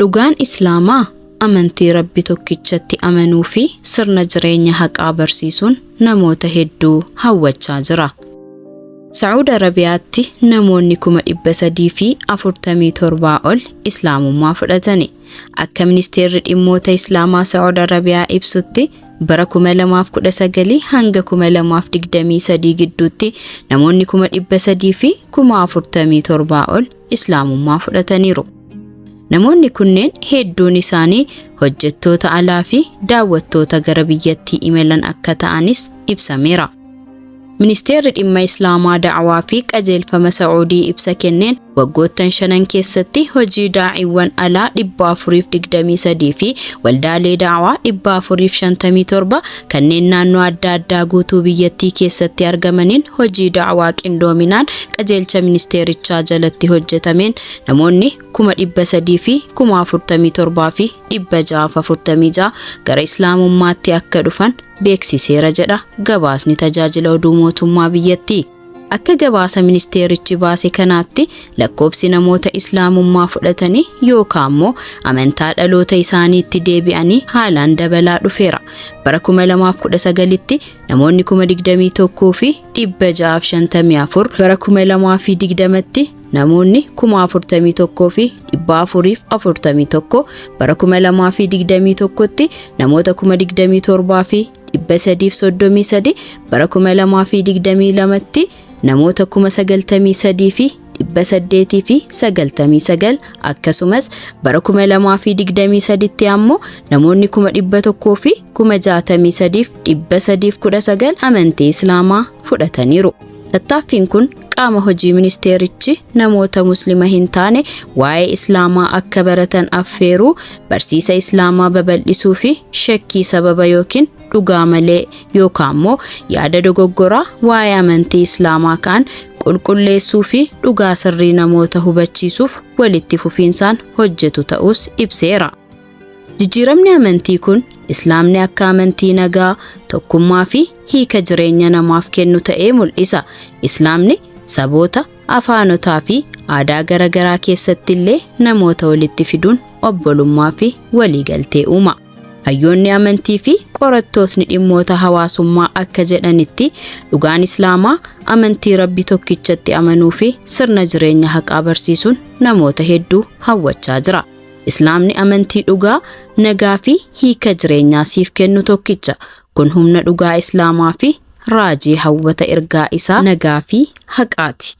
Dhugaan Islaamaa amantii Rabbi tokkichatti amanuu fi sirna jireenya haqaa barsiisuun namoota hedduu hawwachaa jira. Saudi Arabiyaatti namoonni 347 ol Islaamummaa fudhatani. Akka ministeerri dhimmoota Islaamaa Saudi Arabiyaa ibsutti bara 2019 hanga 2023 gidduutti namoonni 347 ol Islaamummaa fudhataniiru. Namoonni kunneen hedduun isaanii hojjettoota alaa fi daawwattoota gara biyyattii imalan akka ta'anis ibsameera. Ministeerri dhimma Islaamaa da'awaa fi qajeelfama Saudii ibsa kenneen waggoottan 5 keessatti hojii daa'iiwwan alaa 423 fi waldaalee da'awaa 457 kanneen naannoo adda addaa guutuu biyyattii keessatti argamaniin hojii da'awaa qindoominaan qajeelcha ministeerichaa jalatti hojjetameen namoonni 300 fi 47 fi 646 gara Islaamummaatti akka dhufan beeksiseera jedha gabaasni tajaajila oduu mootummaa biyyattii. Akka gabaasa ministeerichi baase kanaatti lakkoobsi namoota Islaamummaa fudhatanii yookaan immoo amantaa dhaloota isaaniitti deebi'anii haalaan dabalaa dhufeera. Bara 2019tti namoonni 21,000 fi 654, bara 2020tti namoonni 41,000 fi 441, bara 2021tti namoota 27,000 fi 333, bara 2022tti namoota 93,000 fi 899 akkasumas bara 2023tti ammoo namoonni 100,000 fi 63,319 amantii Islaamaa fudhataniiru. Tattaaffiin kun qaama hojii ministeerichi namoota muslima hin taane waa'ee Islaamaa akka baratan affeeruu, barsiisa Islaamaa babal'isuu fi shakkii sababa yookiin dhugaa malee yookaan immoo yaada dogoggoraa waa'ee amantii Islaamaa kaan qulqulleessuu fi dhugaa sirrii namoota hubachiisuuf walitti fufiinsaan hojjetu ta'us ibseera. Jijjiiramni amantii kun Islaamni akka amantii nagaa, tokkummaa fi hiika jireenya namaaf kennu ta'ee mul'isa. Islaamni saboota, afaanotaa fi aadaa garaagaraa keessatti illee namoota walitti fiduun obbolummaa fi waliigaltee uuma. Hayyoonni amantii fi qorattootni dhimmoota hawaasummaa akka jedhanitti dhugaan Islaamaa amantii Rabbi tokkichatti amanuu fi sirna jireenya haqaa barsiisuun namoota hedduu hawwachaa jira. Islaamni amantii dhugaa, nagaa fi hiika jireenyaa siif kennu tokkicha. Kun humna dhugaa Islaamaa fi raajii hawwata ergaa isaa nagaa fi haqaati.